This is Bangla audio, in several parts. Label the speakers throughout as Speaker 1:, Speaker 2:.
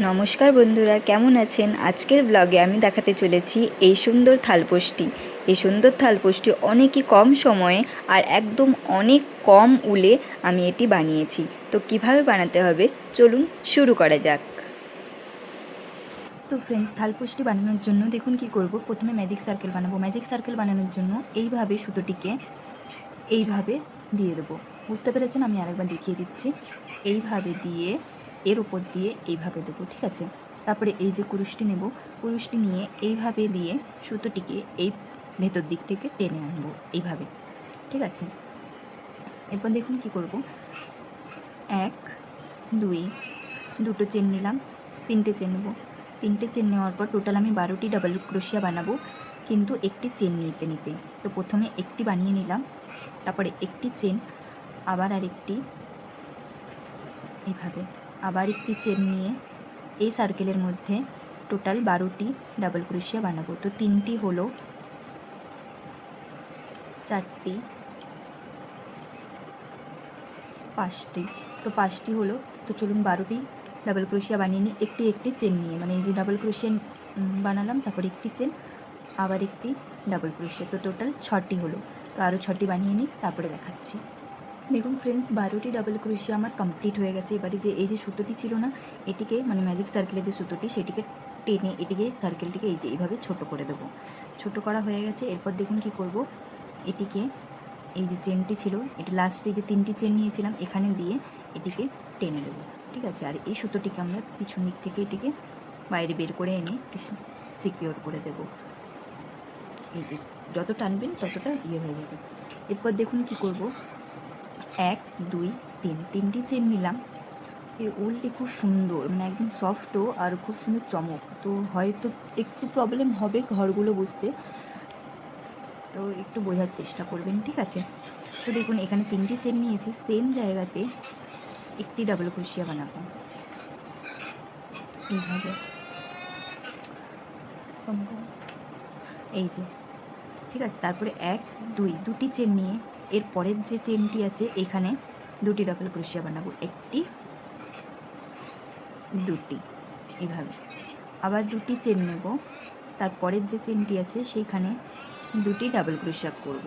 Speaker 1: নমস্কার বন্ধুরা, কেমন আছেন? আজকের ব্লগে আমি দেখাতে চলেছি এই সুন্দর থালপোসটি। এই সুন্দর থালপোসটি অনেকই কম সময়ে আর একদম অনেক কম উলে আমি এটি বানিয়েছি। তো কিভাবে বানাতে হবে চলুন শুরু করা যাক। তো ফ্রেন্ডস, থালপোসটি বানানোর জন্য দেখুন কি করব। প্রথমে ম্যাজিক সার্কেল বানাবো। ম্যাজিক সার্কেল বানানোর জন্য এইভাবে সুতোটিকে এইভাবে দিয়ে দেবো। বুঝতে পেরেছেন? আমি আরেকবার দেখিয়ে দিচ্ছি। এইভাবে দিয়ে এর উপর দিয়ে এইভাবে দেবো, ঠিক আছে? তারপরে এই যে কুরুশটি নেব, কুরুশটি নিয়ে এইভাবে দিয়ে সুতোটিকে এই ভেতর দিক থেকে টেনে আনবো এইভাবে, ঠিক আছে? এরপর দেখুন কি করব। 1 2 দুটো চেন নিলাম, 3টে চেন নেব। 3টে চেন নেওয়ার পর টোটাল আমি 12টি ডাবল ক্রোশিয়া বানাবো, কিন্তু একটি চেন নিতে নিতে। তো প্রথমে একটি বানিয়ে নিলাম, তারপরে একটি চেন, আবার আরেকটি, এইভাবে আবার একটি চেন নিয়ে এই সার্কেলের মধ্যে টোটাল 12টি ডাবল ক্রোশিয়া বানাবো। তো 3টি হলো, 4টি, 5টি। তো 5টি হলো। তো চলুন 12টি ডাবল ক্রোশিয়া বানিয়ে নিই একটি একটি চেন নিয়ে। মানে এই যে ডাবল ক্রোশিয়া বানালাম, তারপর একটি চেন, আবার একটি ডাবল ক্রোশিয়া। তো টোটাল 6টি হলো। তো আরও 6টি বানিয়ে নিই, তারপরে দেখাচ্ছি। দেখুন ফ্রেন্ডস, 12টি ডাবল ক্রোশিয়া আমার কমপ্লিট হয়ে গেছে। এবারে যে এই যে সুতোটি ছিল না, এটিকে মানে ম্যাজিক সার্কেলের যে সুতোটি, সেটিকে টেনে এটিকে সার্কেলটিকে এই যে এইভাবে ছোট করে দেবো। ছোট করা হয়ে গেছে। এরপর দেখুন কি করব। এটিকে এই যে চেনটি ছিল, এটি লাস্টে যে 3টি চেন নিয়েছিলাম এখানে দিয়ে এটিকে টেনে দেবো, ঠিক আছে? আর এই সুতোটিকে আমরা পিছন দিক থেকে এটিকে বাইরে বের করে এনে সিকিওর করে দেব। এই যে যত টানবেন ততটা হয়ে যাবে। এরপর দেখুন কি করব। 1 2 3 3টি চেন নিলাম। এই উলটি খুব সুন্দর, মানে একদম সফটও আর খুব সুন্দর চমক। তো হয়তো একটু প্রবলেম হবে ঘরগুলো বুঝতে, তো একটু বোঝার চেষ্টা করবেন, ঠিক আছে? তো দেখুন এখানে 3টি চেন নিয়েছি, সেম জায়গাতে একটি ডাবল ক্রোশিয়া বানাবো এইভাবে, এই যে, ঠিক আছে? তারপরে 1 2 দুটি চেন নিয়ে এর পরের যে চেনটি আছে এখানে 2টি ডাবল ক্রোশিয়া বানাবো, একটি, দুটি, এইভাবে। আবার 2টি চেন নেব, তারপরের যে চেনটি আছে সেইখানে 2টি ডাবল ক্রোশিয়া করব।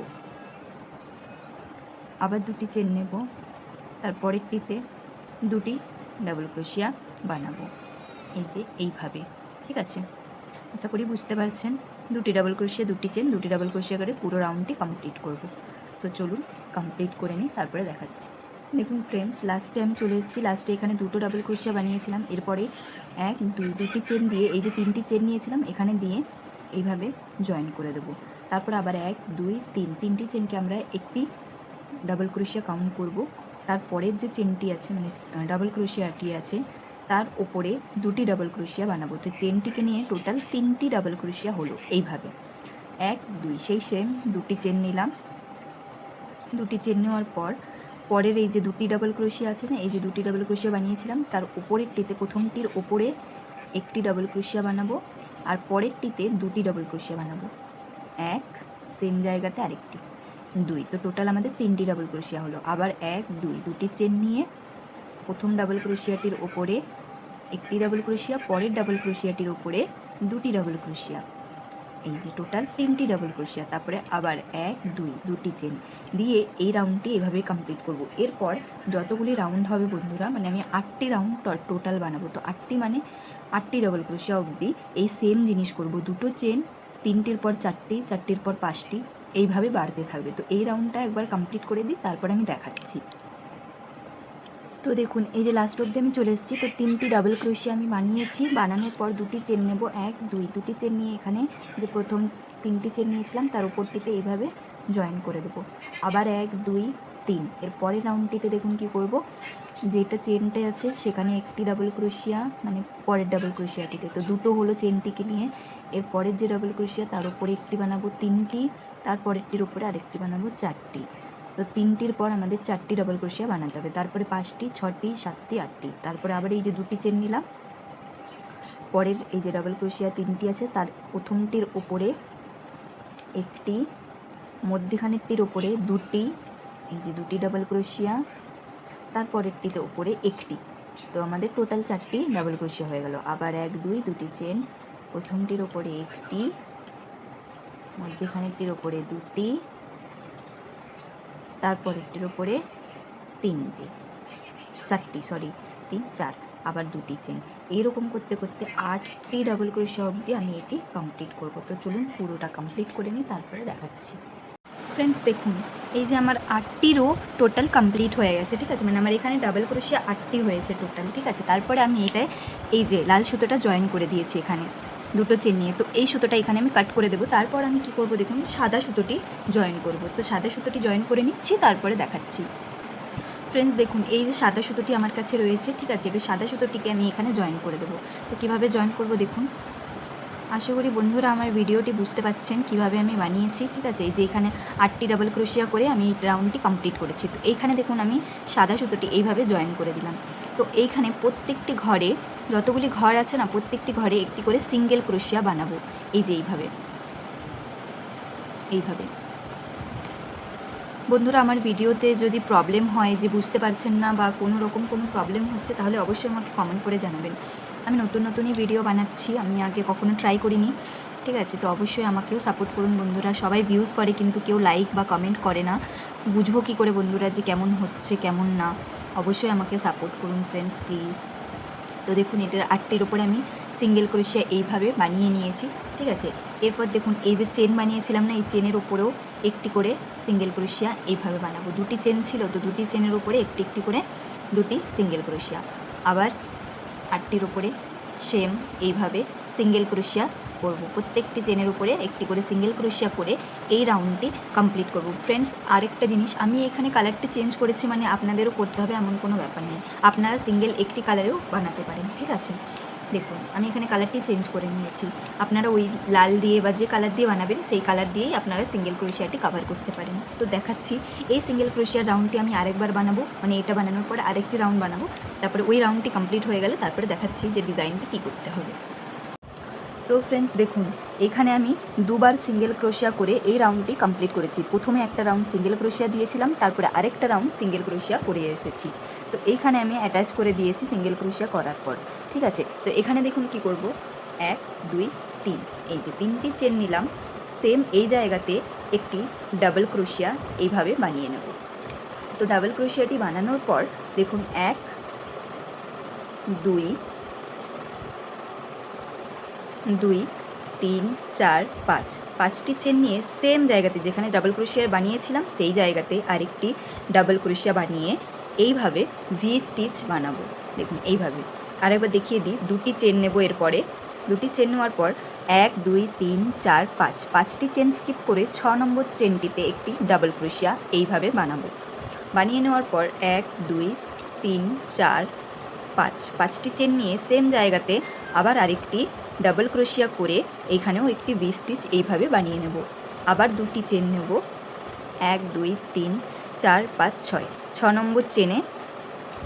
Speaker 1: আবার 2টি চেন নেব, তারপরেরটিতে 2টি ডাবল ক্রোশিয়া বানাবো, এই যে এইভাবে, ঠিক আছে? আশা করি বুঝতে পারছেন। 2টি ডাবল ক্রোশিয়া, 2টি চেন, 2টি ডাবল ক্রোশিয়া করে পুরো রাউন্ডটি কমপ্লিট করব। তো চলুন কমপ্লিট করে নিই, তারপরে দেখাচ্ছি। দেখুন ফ্রেন্ডস, লাস্টে আমি চলে এসেছি। লাস্টে এখানে 2টো ডাবল ক্রোশিয়া বানিয়েছিলাম। এরপরে 1 2 দুটি চেন দিয়ে এই যে 3টি চেন নিয়েছিলাম এখানে দিয়ে এইভাবে জয়েন করে দেবো। তারপর আবার 1 2 3 3টি চেনকে আমরা একটি ডাবল ক্রোশিয়া কাউন্ট করব। তারপরের যে চেনটি আছে মানে ডাবল ক্রোশিয়াটি আছে তার ওপরে 2টি ডাবল ক্রোশিয়া বানাবো। তো চেনটিকে নিয়ে টোটাল 3টি ডাবল ক্রোশিয়া হলো এইভাবে। 1 2 সেই সেম 2টি চেন নিলাম। 2টি চেন নেওয়ার পর পরের এই যে 2টি ডাবল ক্রোশিয়া আছে না, এই যে 2টি ডাবল ক্রোশিয়া বানিয়েছিলাম তার উপরেরটিতে প্রথমটির ওপরে একটি ডাবল ক্রোশিয়া বানাবো, আর পরেরটিতে 2টি ডাবল ক্রোশিয়া বানাবো। 1 সেম জায়গাতে আরেকটি, 2। তো টোটাল আমাদের 3টি ডাবল ক্রোশিয়া হলো। আবার 1 2 দুটি চেন নিয়ে প্রথম ডাবল ক্রোশিয়াটির ওপরে একটি ডাবল ক্রোশিয়া, পরের ডাবল ক্রোশিয়াটির ওপরে 2টি ডাবল ক্রোশিয়া, এই যে টোটাল 3টি ডাবল ক্রোশিয়া। তারপরে আবার 1 2 দুটি চেন দিয়ে এই রাউন্ডটি এভাবে কমপ্লিট করব। এরপর যতগুলি রাউন্ড হবে বন্ধুরা, মানে আমি 8টি রাউন্ড টোটাল বানাবো। তো 8টি মানে 8টি ডাবল ক্রোশিয়া অবধি এই সেম জিনিস করব। 2টো চেন, 3টির পর 4টি, 4টির পর 5টি, এইভাবে বাড়তে থাকবে। তো এই রাউন্ডটা একবার কমপ্লিট করে দিই, তারপর আমি দেখাচ্ছি। তো দেখুন এই যে লাস্ট অবধি আমি চলে এসেছি। তো 3টি ডাবল ক্রোশিয়া আমি বানিয়েছি। বানানোর পর 2টি চেন নেব, 1 2 দুটি চেন নিয়ে এখানে যে প্রথম 3টি চেন নিয়েছিলাম তার উপরটিতে এইভাবে জয়েন করে দেবো। আবার 1 2 3 এর পরের রাউন্ডটিতে দেখুন কি করব, যেটা চেনটা আছে সেখানে একটি ডাবল ক্রোশিয়া মানে পরের ডাবল ক্রোশিয়াটিতে। তো 2টো হলো চেনটিকে নিয়ে। এর পরের যে ডাবল ক্রোশিয়া তার উপরে একটি বানাবো 3টি, তারপরেরটির উপরে আরেকটি বানাবো 4টি। তো 3টির পর আমাদের 4টি ডাবল ক্রোশিয়া বানাতে হবে। তারপরে 5টি, 6টি, 7টি, 8টি। তারপরে আবার এই যে 2টি চেন নিলাম, পরের এই যে ডাবল ক্রোশিয়া 3টি আছে তার প্রথমটির ওপরে একটি, মধ্যখানেরটির ওপরে 2টি, এই যে 2টি ডাবল ক্রোশিয়া, তারপরেরটিতে ওপরে একটি, তো আমাদের টোটাল 4টি ডাবল ক্রোশিয়া হয়ে গেল। আবার 1 2 দুটি চেন, প্রথমটির ওপরে একটি, মধ্যেখানেরটির ওপরে দুটি, তারপরেরটির ওপরে তিনটি, 4টি, সরি 3 4, আবার দুটি চেন। এইরকম করতে করতে 8টি ডাবল ক্রোশিয়া অবধি আমি এটি কমপ্লিট করব। তো চলুন পুরোটা কমপ্লিট করে নিই, তারপরে দেখাচ্ছি। ফ্রেন্ডস দেখুন, এই যে আমার 8টি রো টোটাল কমপ্লিট হয়ে গেছে, ঠিক আছে, মানে আমার এখানে ডাবল ক্রোশিয়া 8টি হয়েছে টোটাল, ঠিক আছে। তারপরে আমি এটায় এই যে লাল সুতোটা জয়েন করে দিয়েছি এখানে দুটো চেন নিয়ে, তো এই সুতোটা এখানে আমি কাট করে দেবো। তারপর আমি কি করব দেখুন, সাদা সুতোটি জয়েন করব। তো সাদা সুতোটি জয়েন করে নিচ্ছি, তারপরে দেখাচ্ছি। ফ্রেন্ডস দেখুন, এই যে সাদা সুতোটি আমার কাছে রয়েছে, ঠিক আছে, এবার সাদা সুতোটিকে আমি এখানে জয়েন করে দেবো। তো কীভাবে জয়েন করব দেখুন, আশা করি বন্ধুরা আমার ভিডিওটি বুঝতে পারছেন কীভাবে আমি বানিয়েছি, ঠিক আছে। এই যে এখানে 8টি ডাবল ক্রোশিয়া করে আমি এই রাউন্ডটি কমপ্লিট করেছি। তো এইখানে দেখুন আমি সাদা সুতোটি এইভাবে জয়েন করে দিলাম। তো এইখানে প্রত্যেকটি ঘরে, যতগুলি ঘর আছে না, প্রত্যেকটি ঘরে একটি করে সিঙ্গেল ক্রোশিয়া বানাবো। এই যে এইভাবে এইভাবে। বন্ধুরা আমার ভিডিওতে যদি প্রবলেম হয়, যে বুঝতে পারছেন না বা কোনো রকম কোনো প্রবলেম হচ্ছে, তাহলে অবশ্যই আমাকে কমেন্ট করে জানাবেন। আমি নতুনই ভিডিও বানাচ্ছি, আমি আগে কখনো ট্রাই করিনি, ঠিক আছে। তো অবশ্যই আমাকেও সাপোর্ট করুন বন্ধুরা। সবাই ভিউজ করে কিন্তু কেউ লাইক বা কমেন্ট করে না, বুঝবো কী করে বন্ধুরা যে কেমন হচ্ছে কেমন না। অবশ্যই আমাকে সাপোর্ট করুন ফ্রেন্ডস, প্লিজ। তো দেখুন, এটার 8টির ওপরে আমি সিঙ্গেল ক্রোশিয়া এইভাবে বানিয়ে নিয়েছি, ঠিক আছে। এরপর দেখুন, এই যে চেন বানিয়েছিলাম না, এই চেনের ওপরেও একটি করে সিঙ্গেল ক্রোশিয়া এইভাবে বানাবো। দুটি চেন ছিল, তো দুটি চেনের উপরে একটি একটি করে দুটি সিঙ্গেল ক্রোশিয়া। আবার 8টির ওপরে সেম এইভাবে সিঙ্গেল ক্রোশিয়া করব। প্রত্যেকটি চেনের উপরে একটি করে সিঙ্গেল ক্রোশিয়া করে এই রাউন্ডটি কমপ্লিট করব। ফ্রেন্ডস আরেকটা জিনিস, আমি এখানে কালারটি চেঞ্জ করেছি, মানে আপনাদেরও করতে হবে এমন কোনো ব্যাপার নেই, আপনারা সিঙ্গেল একটি কালারেও বানাতে পারেন, ঠিক আছে। দেখুন আমি এখানে কালারটি চেঞ্জ করে নিয়েছি, আপনারা ওই লাল দিয়ে বা যে কালার দিয়ে বানাবেন সেই কালার দিয়েই আপনারা সিঙ্গেল ক্রোশিয়াটি কভার করতে পারেন। তো দেখাচ্ছি, এই সিঙ্গেল ক্রোশিয়ার রাউন্ডটি আমি আরেকবার বানাবো, মানে এটা বানানোর পরে আরেকটি রাউন্ড বানাবো, তারপরে ওই রাউন্ডটি কমপ্লিট হয়ে গেলে তারপরে দেখাচ্ছি যে ডিজাইনটি কী করতে হবে। তো ফ্রেন্ডস দেখুন, এখানে আমি দুবার সিঙ্গেল ক্রোশিয়া করে এই রাউন্ডটি কমপ্লিট করেছি। প্রথমে একটা রাউন্ড সিঙ্গেল ক্রোশিয়া দিয়েছিলাম, তারপরে আরেকটা রাউন্ড সিঙ্গেল ক্রোশিয়া করে এসেছি। তো এইখানে আমি অ্যাটাচ করে দিয়েছি সিঙ্গেল ক্রোশিয়া করার পর, ঠিক আছে। তো এখানে দেখুন কি করব, 1 2 3, এই যে 3টি চেন নিলাম, সেম এই জায়গাতে একটি ডাবল ক্রোশিয়া এইভাবে বানিয়ে নেব। তো ডাবল ক্রোশিয়াটি বানানোর পর দেখুন 1 2 2 3 4 5, 5টি চেন নিয়ে সেম জায়গাতে যেখানে ডাবল ক্রোশিয়া বানিয়েছিলাম সেই জায়গাতে আরেকটি ডাবল ক্রোশিয়া বানিয়ে এইভাবে ভি স্টিচ বানাবো। দেখুন এইভাবে আরেকবার দেখিয়ে দিই, দুটি চেন নেব, এরপরে দুটি চেন নেওয়ার পর 1 2 3 4 5, 5টি চেন স্কিপ করে 6 নম্বর চেনটিতে একটি ডাবল ক্রোশিয়া এইভাবে বানাবো। বানিয়ে নেওয়ার পর 1 2 3 4 5, 5টি চেন নিয়ে সেম জায়গাতে আবার আরেকটি ডাবল ক্রোশিয়া করে এইখানেও একটি ভি স্টিচ এইভাবে বানিয়ে নেব। আবার দুটি চেন নেব, 1 2 3 4 5 6, 6 নম্বর চেনে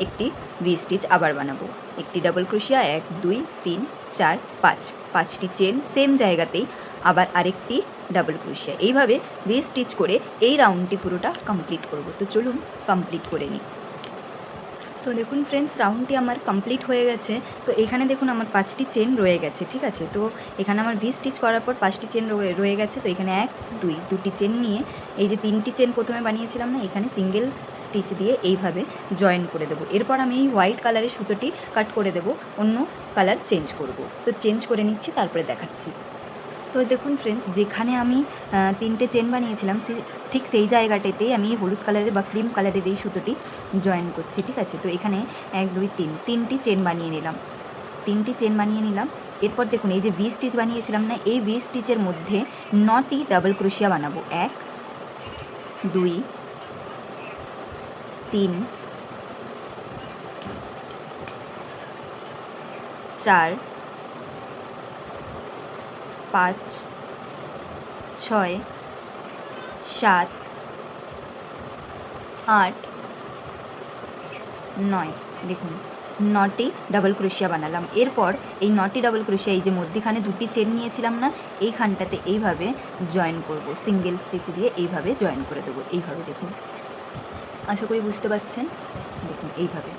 Speaker 1: একটি ভি স্টিচ আবার বানাবো, একটি ডাবল ক্রোশিয়া 1 2 3 4 5, 5টি চেন সেম জায়গাতেই আবার আরেকটি ডাবল ক্রোশিয়া, এইভাবে ভি স্টিচ করে এই রাউন্ডটি পুরোটা কমপ্লিট করব। তো চলুন কমপ্লিট করে নিই। তো দেখুন ফ্রেন্ডস, রাউন্ডটি আমার কমপ্লিট হয়ে গেছে। তো এখানে দেখুন আমার 5টি চেন রয়ে গেছে, ঠিক আছে। তো এখানে আমার ভি স্টিচ করার পর 5টি চেন রয়ে গেছে। তো এখানে 1 2, দুটি চেন নিয়ে এই যে 3টি চেন প্রথমে বানিয়েছিলাম না, এখানে সিঙ্গেল স্টিচ দিয়ে এইভাবে জয়েন করে দেবো। এরপর আমি এই হোয়াইট কালারের সুতোটি কাট করে দেবো, অন্য কালার চেঞ্জ করব। তো চেঞ্জ করে নিচ্ছি, তারপরে দেখাচ্ছি। তো দেখুন ফ্রেন্ডস, যেখানে আমি 3টে চেন বানিয়েছিলাম ঠিক সেই জায়গাটাতেই আমি হলুদ কালারের বা ক্রিম কালারের এই সুতোটি জয়েন করছি, ঠিক আছে। তো এখানে 1 2 3, 3টি চেন বানিয়ে নিলাম। এরপর দেখুন এই যে ভি স্টিচ বানিয়েছিলাম না, এই ভি স্টিচের মধ্যে 9টি ডাবল ক্রোশিয়া বানাবো। 1 2 3 4 5 6 7 8 9, দেখুন 9টি ডাবল ক্রোশিয়া বানালাম। এরপর এই 9টি ডাবল ক্রোশিয়া এই যে মধ্যেখানে দুটি চেন নিয়েছিলাম না, এইখানটাতে এইভাবে জয়েন করব, সিঙ্গেল স্টিচ দিয়ে এইভাবে জয়েন করে দেবো। এইভাবে দেখুন, আশা করি বুঝতে পারছেন। দেখুন এইভাবে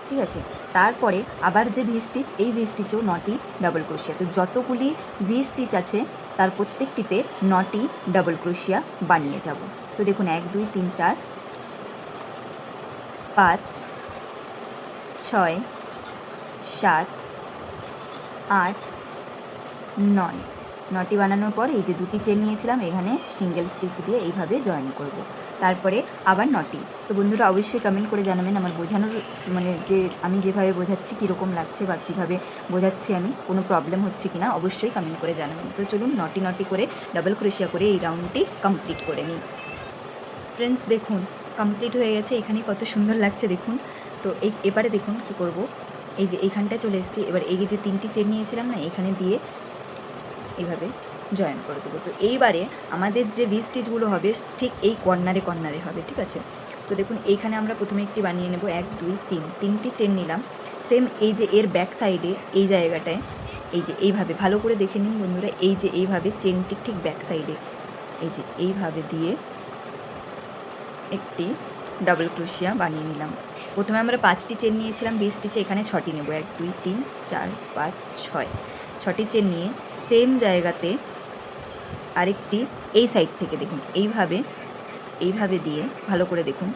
Speaker 1: ঠিক আছে। তারপরে আবার যে ভি স্টিচ, এই ভি স্টিচেও 9টি ডাবল ক্রোশিয়া। তো যতগুলি ভি স্টিচ আছে তার প্রত্যেকটিতে 9টি ডাবল ক্রোশিয়া বানিয়ে যাব। তো দেখুন 1 2 3 4 5 6 7 8 9, 9টি বানানোর পর এই যে 2টি চেন নিয়েছিলাম এখানে সিঙ্গেল স্টিচ দিয়ে এইভাবে জয়েন করব। তারপরে আবার 9টি। তো বন্ধুরা অবশ্যই কমেন্ট করে জানাবেন আমার বোঝানোর মানে যে আমি যেভাবে বোঝাচ্ছি কীরকম লাগছে বা কীভাবে বোঝাচ্ছি আমি, কোনো প্রবলেম হচ্ছে কি না অবশ্যই কমেন্ট করে জানাবেন। তো চলুন 9টি করে ডাবল ক্রোশিয়া করে এই রাউন্ডটি কমপ্লিট করে নিই। ফ্রেন্ডস দেখুন কমপ্লিট হয়ে গেছে, এখানে কত সুন্দর লাগছে দেখুন। তো এবারে দেখুন কি করব, এই যে এইখানটায় চলে এসেছি। এবার এই যে 3টি চেন নিয়েছিলাম না, এখানে দিয়ে এইভাবে জয়েন করে দেবো। তো এইবারে আমাদের যে ভি স্টিচগুলো হবে ঠিক এই কর্নারে হবে, ঠিক আছে। তো দেখুন এইখানে আমরা প্রথমে একটি বানিয়ে নেব, 1 2 3, 3টি চেন নিলাম। সেম এই যে এর ব্যাক সাইডে এই জায়গাটায় এই যে এইভাবে ভালো করে দেখে নিন বন্ধুরা, এই যে এইভাবে চেনটি ঠিক ব্যাক সাইডে এই যে এইভাবে দিয়ে একটি ডাবল ক্রোশিয়া বানিয়ে নিলাম। প্রথমে আমরা 5টি চেন নিয়েছিলাম ভি স্টিচে, এখানে 6টি নেব, 1 2 3 4 5 6, 6টি চেন নিয়ে সেম জায়গাতে আরেকটি এই সাইড থেকে দেখুন এইভাবে দিয়ে ভালো করে দেখুন,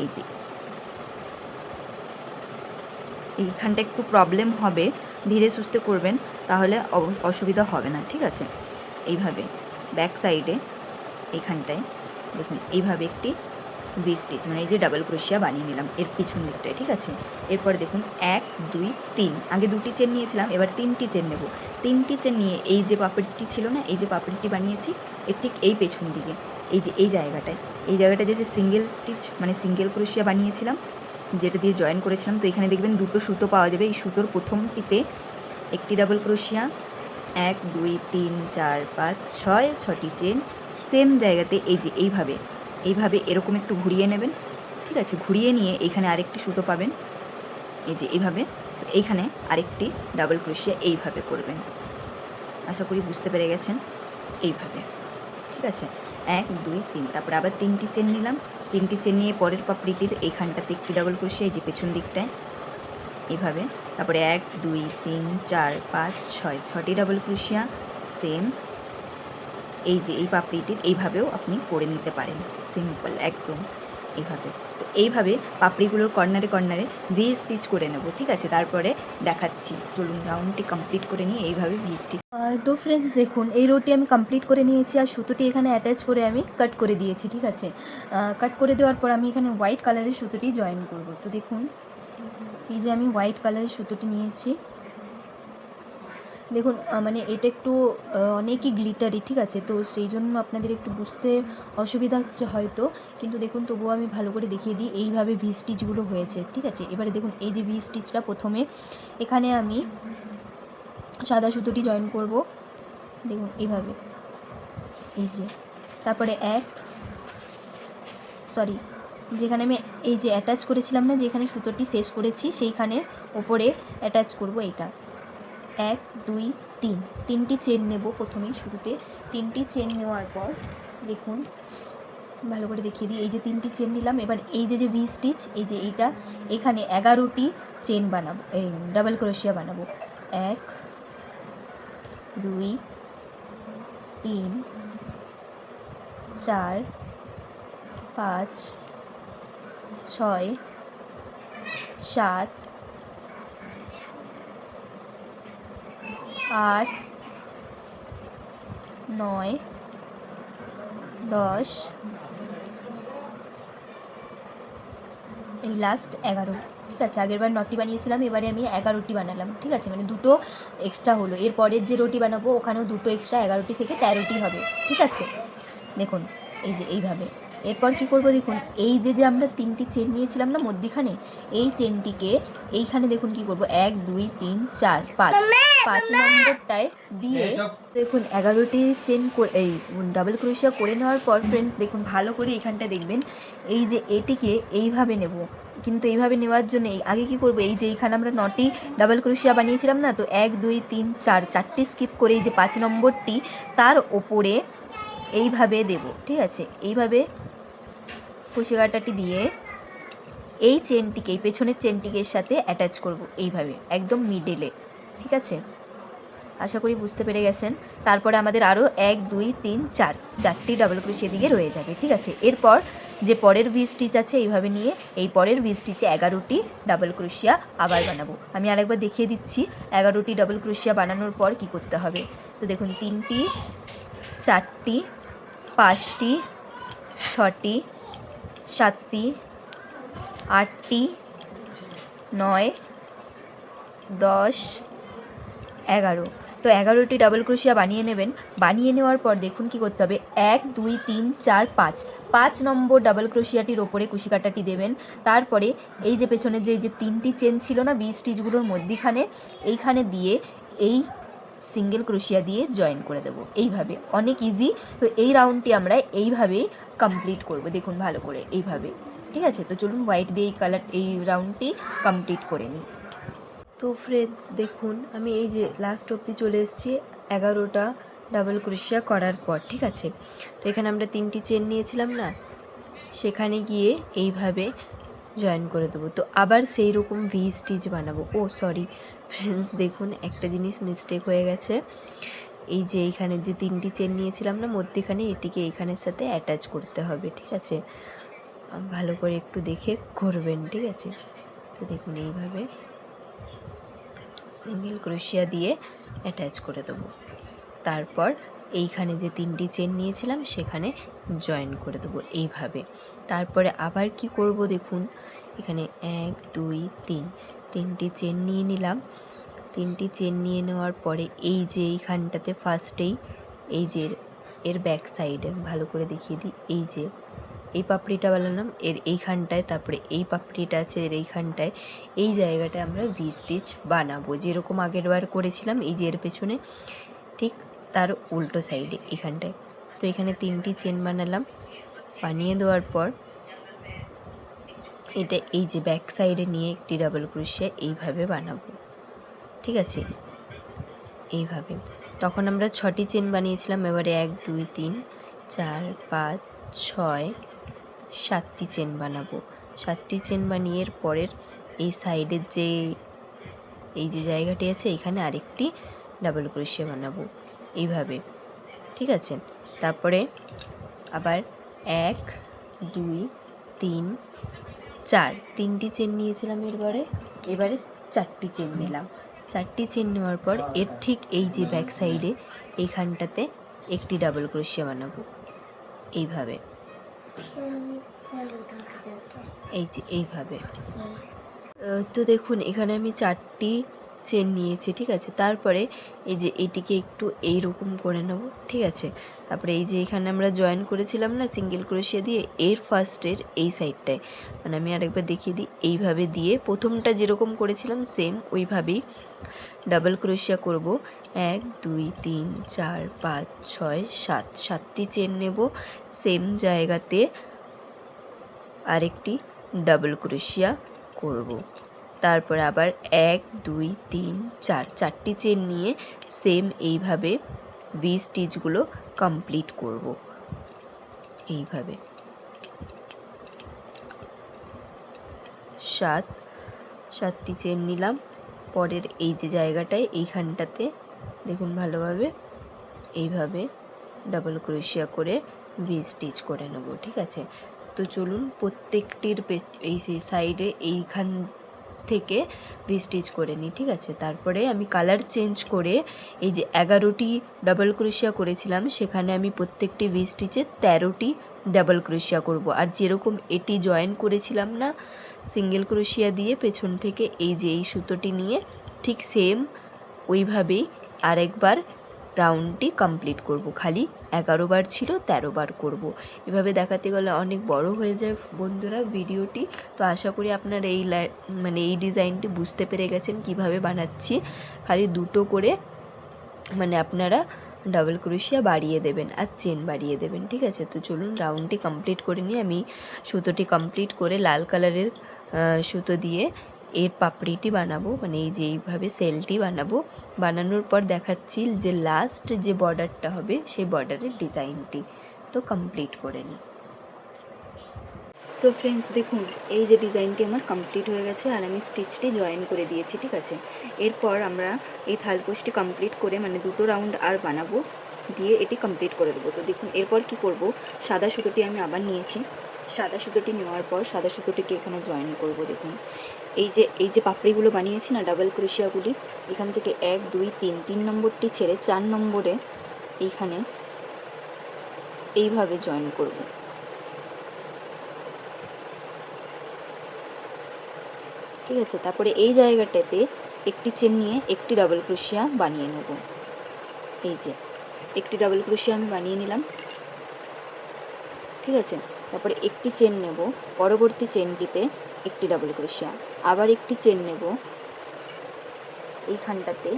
Speaker 1: এই যে এইখানটা একটু প্রবলেম হবে, ধীরে সুস্থে করবেন তাহলে অসুবিধা হবে না, ঠিক আছে। এইভাবে ব্যাক সাইডে এইখানটায় দেখুন এইভাবে একটি ভি স্টিচ মানে এই যে ডাবল ক্রোশিয়া বানিয়ে নিলাম এর পিছন দিকটায়, ঠিক আছে। এরপর দেখুন 1 2 3, আগে 2টি চেন নিয়েছিলাম, এবার 3টি চেন নেব। 3টি চেন নিয়ে এই যে পাপড়িটি ছিল না, এই যে পাপড়িটি বানিয়েছি এর ঠিক এই পেছন দিকে এই যে এই জায়গাটায় যে সিঙ্গেল স্টিচ মানে সিঙ্গেল ক্রোশিয়া বানিয়েছিলাম যেটা দিয়ে জয়েন করেছিলাম, তো এখানে দেখবেন 2টো সুতো পাওয়া যাবে। এই সুতোর প্রথমটিতে একটি ডাবল ক্রোশিয়া, 1 2 3 4 5 6, 6টি চেন সেম জায়গাতে এই যে এইভাবে এরকম একটু ঘুরিয়ে নেবেন, ঠিক আছে। ঘুরিয়ে নিয়ে এইখানে আরেকটি সুতো পাবেন, এই যে এইভাবে এইখানে আরেকটি ডাবল ক্রোশিয়া এইভাবে করবেন। আশা করি বুঝতে পেরে গেছেন, এইভাবে, ঠিক আছে। 1 2 3, তারপরে আবার 3টি চেন নিলাম। 3টি চেন নিয়ে পরের পাপড়িটির এইখানটাতে একটি ডাবল ক্রোশিয়া এই যে পেছন দিকটায় এইভাবে, তারপরে 1 2 3 4 5 6, 6টি ডাবল ক্রোশিয়া সেম এই যে এই পাপড়িটির এইভাবেও আপনি করে নিতে পারেন, সিম্পল একদম এইভাবে। তো এইভাবে পাপড়িগুলোর কর্নারে ভি স্টিচ করে নেব, ঠিক আছে। তারপরে দেখাচ্ছি, চলুন রাউন্ডটি কমপ্লিট করে নিয়ে এইভাবে ভি স্টিচ। তো ফ্রেন্ডস দেখুন এই রোটি আমি কমপ্লিট করে নিয়েছি, আর সুতোটি এখানে অ্যাটাচ করে আমি কাট করে দিয়েছি, ঠিক আছে। কাট করে দেওয়ার পর আমি এখানে হোয়াইট কালারের সুতোটি জয়েন করব। তো দেখুন এই যে আমি হোয়াইট কালারের সুতোটি নিয়েছি, দেখুন মানে এটা একটু অনেকই গ্লিটারি, ঠিক আছে। তো সেই জন্য আপনাদের একটু বুঝতে অসুবিধা হচ্ছে হয়তো, কিন্তু দেখুন তবুও আমি ভালো করে দেখিয়ে দিই। এইভাবে ভি স্টিচগুলো হয়েছে, ঠিক আছে। এবারে দেখুন এই যে ভি স্টিচটা প্রথমে এখানে আমি সাদা সুতোটি জয়েন করব, দেখুন এইভাবে এই যে, তারপরে যেখানে আমি এই যে অ্যাটাচ করেছিলাম না, যেখানে সুতোটি শেষ করেছি সেইখানে ওপরে অ্যাটাচ করব এইটা। 1 2 3, 3টি চেন নেব প্রথমেই শুরুতে। 3টি চেন নেওয়ার পর দেখুন ভালো করে দেখিয়ে দিই, এই যে 3টি চেন নিলাম। এবার এই যে ভি স্টিচ এই যে এইটা, এখানে 11টি চেন বানাবো, এই ডাবল ক্রোশিয়া বানাবো। 1 2 3 4 5 6 7 8 9 10, এই লাস্ট 11, ঠিক আছে। আগেরবার 9টি বানিয়েছিলাম, এবারে আমি 11টি বানালাম, ঠিক আছে। মানে 2টো এক্সট্রা হলো, এর পরের যে রুটি বানাবো ওখানেও 2টো এক্সট্রা, 11টি থেকে 13টি হবে, ঠিক আছে। দেখুন এই যে এইভাবে। এরপর কি করব দেখুন, এই যে আমরা 3টি চেন নিয়েছিলাম না মধ্যিখানে, এই চেনটিকে এইখানে দেখুন কি করব, 1 2 3 4 5 নম্বরটায় দিয়ে দেখুন 11টি চেন এই ডাবল ক্রোশিয়া করে নেওয়ার পর ফ্রেন্ডস দেখুন ভালো করে এখানটা দেখবেন, এই যে এটিকে এইভাবে নেব। কিন্তু এইভাবে নেওয়ার জন্য আগে কি করব, এই যে এইখানে আমরা 9টি ডাবল ক্রোশিয়া বানিয়েছিলাম না, তো 1 2 3 4, 4টি স্কিপ করে এই যে 5 নম্বরটি তার ওপরে এইভাবে দেব, ঠিক আছে। এইভাবে কুশি কাঁটাটি দিয়ে এই চেনটিকে, এই পেছনের চেনটিকে এর সাথে অ্যাটাচ করব এইভাবে একদম মিডলে, ঠিক আছে? আশা করি বুঝতে পেরে গেছেন। তারপরে আমাদের আরও 1 2 3 4 4টি ডাবল ক্রোশিয়া দিকে রয়ে যাবে, ঠিক আছে? এরপর যে পরের ভি স্টিচ আছে এইভাবে নিয়ে এই পরের ভি স্টিচে 11টি ডাবল ক্রোশিয়া আবার বানাবো। আমি আরেকবার দেখিয়ে দিচ্ছি 11টি ডাবল ক্রোশিয়া বানানোর পর কি করতে হবে। তো দেখুন 3টি, 4টি, 5টি, 6টি, 7টি, 8টি, 9, 10, 11। তো 11টি ডাবল ক্রোশিয়া বানিয়ে নেবেন। বানিয়ে নেওয়ার পর দেখুন কি করতে হবে, 1 2 3 4 5 নম্বর ডাবল ক্রোশিয়াটির ওপরে কুশি কাঁটাটি দেবেন। তারপরে এই যে পেছনের যে 3টি চেন ছিল না বি স্টিচগুলোর মধ্যিখানে, এইখানে দিয়ে এই সিঙ্গেল ক্রোশিয়া দিয়ে জয়েন করে দেবো এইভাবে। অনেক ইজি। তো এই রাউন্ডটি আমরা এইভাবেই কমপ্লিট করব, দেখুন ভালো করে এইভাবে, ঠিক আছে? তো চলুন হোয়াইট দিয়ে এই রাউন্ডটি কমপ্লিট করে নিই। তো ফ্রেন্ডস দেখুন আমি এই যে লাস্ট অবধি চলে এসেছি 11টা ডাবল ক্রোশিয়া করার পর, ঠিক আছে? তো এখানে আমরা 3টি চেন নিয়েছিলাম না, সেখানে গিয়ে এইভাবে জয়েন করে দেবো। তো আবার সেই রকম ভি স্টিচ বানাবো। ও সরি ফ্রেন্ডস, দেখুন একটা জিনিস মিস্টেক হয়ে গেছে। এই যে এইখানে যে 3টি চেন নিয়েছিলাম না মধ্যেখানে, এটিকে এইখানের সাথে অ্যাটাচ করতে হবে, ঠিক আছে? ভালো করে একটু দেখে করবেন, ঠিক আছে? তো দেখুন এইভাবে সিঙ্গেল ক্রোশিয়া দিয়ে অ্যাটাচ করে দেবো। তারপর এইখানে যে 3টি চেন নিয়েছিলাম সেখানে জয়েন করে দেবো এইভাবে। তারপরে আবার কি করব দেখুন, এখানে 1 2 3 3টি চেন নিয়ে নিলাম। 3টি চেন নিয়ে নেওয়ার পরে এই যে এইখানটাতে ফার্স্টেই এই যে এর ব্যাক সাইডে ভালো করে দেখিয়ে দিই, এই যে এই পাপড়িটা বানালাম এর এইখানটায়, তারপরে এই পাপড়িটা আছে এর এইখানটায়, এই জায়গাটায় আমরা ভি স্টিচ বানাবো যেরকম আগের বার করেছিলাম। এই যে এর পেছনে ঠিক তার উল্টো সাইডে এখানটায়। তো এখানে 3টি চেন বানালাম। বানিয়ে দেওয়ার পর এটা এই যে ব্যাক সাইডে নিয়ে একটি ডাবল ক্রোশিয়া এইভাবে বানাবো, ঠিক আছে? এইভাবে। তখন আমরা 6টি চেন বানিয়েছিলাম, এবারে 1 2 3 4 5 6 7টি চেন বানাবো। 7টি চেন বানিয়ে এর পরের এই সাইডের যে এই যে জায়গাটি আছে এখানে আরেকটি ডাবল ক্রোশিয়া বানাবো এইভাবে, ঠিক আছে? তারপরে আবার 1 2 3 4 3টি চেন নিয়েছিলাম, এবারে 4টি চেন নিলাম। 4টি চেন নেওয়ার পর এর ঠিক এই যে ব্যাক সাইডে এইখানটাতে একটি ডাবল ক্রোশিয়া বানাবো এইভাবে, এই যে এইভাবে। তো দেখুন এখানে আমি 4টি চেন নিয়েছি, ঠিক আছে? তারপরে এই যে এটিকে একটু এইরকম করে নেব, ঠিক আছে? তারপরে এই যে এখানে আমরা জয়েন করেছিলাম না সিঙ্গেল ক্রোশিয়া দিয়ে, এর ফার্স্টের এই সাইডটায় মানে আমি আরেকবার দেখিয়ে দিই, এইভাবে দিয়ে প্রথমটা যেরকম করেছিলাম সেম ওইভাবেই ডাবল ক্রোশিয়া করব। 1 2 3 4 5 6 7 7টি চেন নেব, সেম জায়গাতে আরেকটি ডাবল ক্রোশিয়া করব। তারপর আবার 1 2 3 4 4টি চেন নিয়ে সেম এইভাবে ভি স্টিচগুলো কমপ্লিট করব এইভাবে। 7টি চেন নিলাম। পরের এই যে জায়গাটায় এইখানটাতে দেখুন ভালোভাবে এইভাবে ডাবল ক্রোশিয়া করে ভি স্টিচ করে নেব, ঠিক আছে? তো চলুন প্রত্যেকটির এই সাইডে এইখান থেকে ভি স্টিচ করে নিই, ঠিক আছে? তারপরে আমি কালার চেঞ্জ করে এই যে 11টি ডাবল ক্রোশিয়া করেছিলাম সেখানে আমি প্রত্যেকটি ভি স্টিচে 13টি ডাবল ক্রোশিয়া করব। আর যেরকম এটি জয়েন করেছিলাম না সিঙ্গেল ক্রোশিয়া দিয়ে পেছন থেকে এই যে এই সুতোটি নিয়ে ঠিক সেম ওইভাবেই আরেকবার রাউন্ডটি কমপ্লিট করব। খালি 11 বার ছিল 13 বার করব। এভাবে দেখাতে গেলে অনেক বড় হয়ে যায় বন্ধুরা ভিডিওটি। তো আশা করি আপনারা এই ডিজাইনটি বুঝতে পেরে গেছেন কিভাবে বানাচ্ছি। খালি 2টো করে মানে আপনারা ডাবল ক্রোশিয়া বাড়িয়ে দেবেন আর চেন বাড়িয়ে দেবেন, ঠিক আছে? তো চলুন রাউন্ডটি কমপ্লিট করে নিয়ে আমি সুতোটি কমপ্লিট করে লাল কালারের সুতো দিয়ে এর পাপড়িটি বানাবো, মানে এই যে এইভাবে সেলটি বানাবো। বানানোর পর দেখাচ্ছি যে লাস্ট যে বর্ডারটা হবে সেই বর্ডারের ডিজাইনটি। তো কমপ্লিট করে নিই। তো ফ্রেন্ডস দেখুন, এই যে ডিজাইনটি আমার কমপ্লিট হয়ে গেছে আর আমি স্টিচটি জয়েন করে দিয়েছি, ঠিক আছে। এরপর আমরা এই থালপোস্টটি কমপ্লিট করে মানে দুটো রাউন্ড আর বানাবো, দিয়ে এটি কমপ্লিট করে দেবো। তো দেখুন এরপর কি করব, সাদা সুতোটি আমি আবার নিয়েছি। সাদা সুতোটি নেওয়ার পর সাদা সুতোটিকে এখানে জয়েন করব। দেখুন এই যে পাপড়িগুলো বানিয়েছি না ডাবল ক্রোশিয়াগুলি, এখান থেকে 1 2 3 3 নম্বরটি ছেড়ে 4 নম্বরে এইখানে এইভাবে জয়েন করব। ঠিক আছে, তারপরে এই জায়গাটাতে একটি চেন নিয়ে একটি ডাবল ক্রোশিয়া বানিয়ে নেব। এই যে একটি ডাবল ক্রোশিয়া আমি বানিয়ে নিলাম, ঠিক আছে। তারপরে একটি চেন নেব, পরবর্তী চেনটিতে একটি ডাবল ক্রোশিয়া, আবার একটি চেন নেব, এইখানটাতে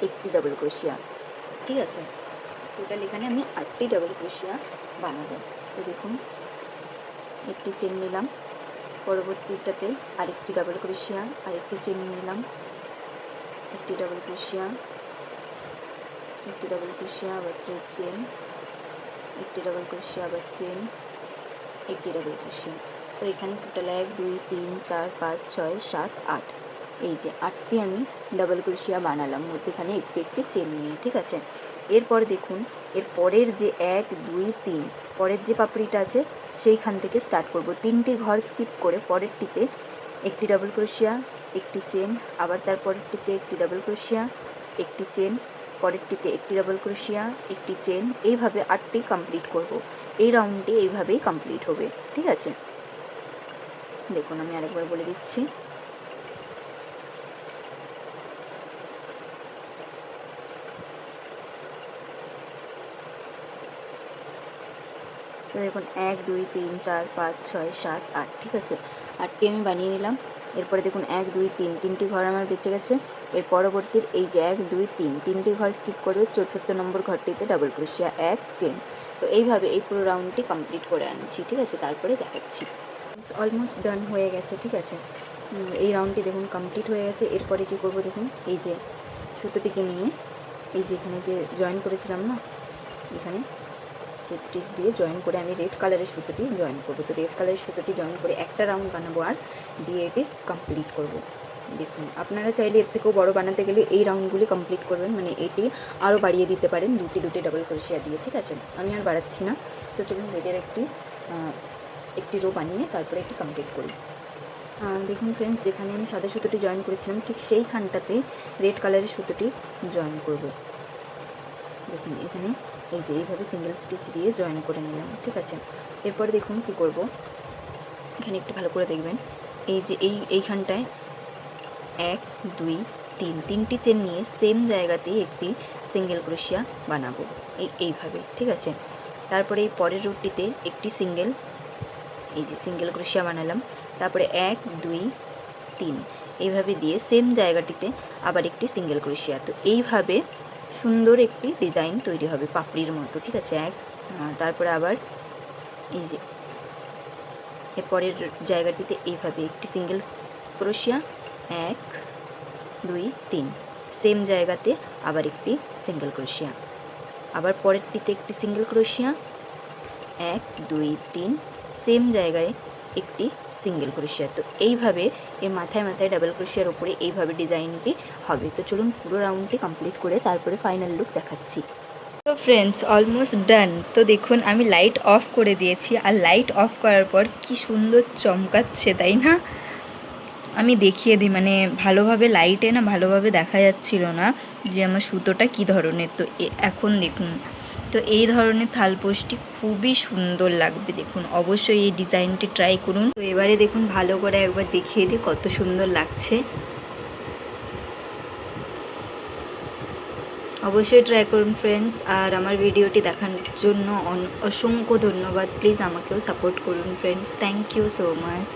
Speaker 1: একটি ডাবল ক্রোশিয়া, ঠিক আছে। টোটাল এখানে আমি 8টি ডাবল ক্রোশিয়া বানাবো। তো দেখুন একটি চেন নিলাম, পরবর্তীটাতে আরেকটি ডাবল ক্রোশিয়া, আরেকটি চেন নিলাম, একটি ডাবল ক্রোশিয়া, একটি ডাবল ক্রোশিয়া, আবার চেন, একটি ডাবল ক্রোশিয়া, আবার চেন, একটি ডাবল ক্রোশিয়া। তো এখানে টোটাল 1 2 3 4 5 6 7 8, এই যে 8টি আমি ডাবল ক্রোশিয়া বানালাম, মধ্যেখানে একটি একটি চেন নিয়ে, ঠিক আছে। এরপর দেখুন এর পরের যে 1 2 3 পরের যে পাপড়িটা আছে সেইখান থেকে স্টার্ট করব। 3টি ঘর স্কিপ করে পরেরটিতে একটি ডাবল ক্রোশিয়া, একটি চেন, আবার তার পরেরটিতে একটি ডাবল ক্রোশিয়া, একটি চেন, পরেরটিতে একটি ডাবল ক্রোশিয়া, একটি চেন, এইভাবে 8টি কমপ্লিট করব। এই রাউন্ডটি এইভাবেই কমপ্লিট হবে, ঠিক আছে। দেখুন আমি আরেকবার বলে দিচ্ছি। তো দেখুন 1 2 3 4 5 6 7 8, ঠিক আছে। 8টি আমি বানিয়ে নিলাম। এরপরে দেখুন 1 2 3 3টি ঘর আমার বেঁচে গেছে। এর পরবর্তীর এই যে 1 2 3 3টি ঘর স্কিপ করে 4র্থ নম্বর ঘরটিতে ডাবল ক্রোশিয়া, 1 চেন। তো এইভাবে এই পুরো রাউন্ডটি কমপ্লিট করে আনছি, ঠিক আছে। তারপরে দেখাচ্ছি। অলমোস্ট ডান হয়ে গেছে, ঠিক আছে। এই রাউন্ডটি দেখুন কমপ্লিট হয়ে গেছে। এরপরে কী করব দেখুন, এই যে সুতোটিকে নিয়ে এই যে এখানে যে জয়েন করেছিলাম না, এখানে স্লিপ স্টিচ দিয়ে জয়েন করে আমি রেড কালারের সুতোটি জয়েন করব। তো রেড কালারের সুতোটি জয়েন করে একটা রাউন্ড বানাবো আর দিয়ে এটি কমপ্লিট করব। দেখুন আপনারা চাইলে এর থেকেও বড় বানাতে গেলে এই রাউন্ডগুলি কমপ্লিট করবেন, মানে এটি আরও বাড়িয়ে দিতে পারেন দুটি ডাবল ক্রোশিয়া দিয়ে, ঠিক আছে। আমি আর বাড়াচ্ছি না। তো চলুন রেডের একটি রো বানিয়ে তারপরে এটি কমপ্লিট করি। দেখুন ফ্রেন্ডস, যেখানে আমি সাদা সুতোটি জয়েন করেছিলাম ঠিক সেইখানটাতে রেড কালারের সুতোটি জয়েন করব। দেখুন এখানে এই যে এইভাবে সিঙ্গেল স্টিচ দিয়ে জয়েন করে নিলাম, ঠিক আছে। এরপর দেখুন কী করব, এখানে একটু ভালো করে দেখবেন। এই যে এইখানটায় 1 2 3 তিনটি চেন নিয়ে সেম জায়গাতেই একটি সিঙ্গেল ক্রোশিয়া বানাবো, এইভাবে, ঠিক আছে। তারপরে এই পরের রুটটিতে একটি এই যে সিঙ্গেল ক্রোশিয়া বানালাম। তারপরে 1 2 3 এইভাবে দিয়ে সেম জায়গাটিতে আবার একটি সিঙ্গেল ক্রোশিয়া। তো এইভাবে সুন্দর একটি ডিজাইন তৈরি হবে পাপড়ির মতো, ঠিক আছে। তারপরে আবার এই যে এরপরের জায়গাটিতে এইভাবে একটি সিঙ্গেল ক্রোশিয়া, 1 2 3 সেম জায়গাতে আবার একটি সিঙ্গেল ক্রোশিয়া, আবার পরেরটিতে একটি সিঙ্গেল ক্রোশিয়া, 1 2 3 সেম জায়গায় একটি সিঙ্গেল ক্রোশিয়া। তো এইভাবে এর মাথায় মাথায় ডাবল ক্রোশিয়ার উপরে এইভাবে ডিজাইনটি হবে। তো চলুন পুরো রাউন্ডটি কমপ্লিট করে তারপরে ফাইনাল লুক দেখাচ্ছি। তো ফ্রেন্ডস অলমোস্ট ডান। তো দেখুন আমি লাইট অফ করে দিয়েছি, আর লাইট অফ করার পর কি সুন্দর চমকাচ্ছে, তাই না? আমি দেখিয়ে দিই, মানে ভালোভাবে লাইটে না ভালোভাবে দেখা যাচ্ছিল না যে আমার সুতোটা কী ধরনের। তো এখন দেখুন, তো এই ধরনের থালপোস্টটি খুবই সুন্দর লাগবে। দেখুন অবশ্যই এই ডিজাইনটি ট্রাই করুন। তো এবারে দেখুন ভালো করে একবার দেখিয়ে দিই কত সুন্দর লাগছে। অবশ্যই ট্রাই করুন ফ্রেন্ডস। আর আমার ভিডিওটি দেখার জন্য অসংখ্য ধন্যবাদ। প্লিজ আমাকেও সাপোর্ট করুন friends. Thank you so much.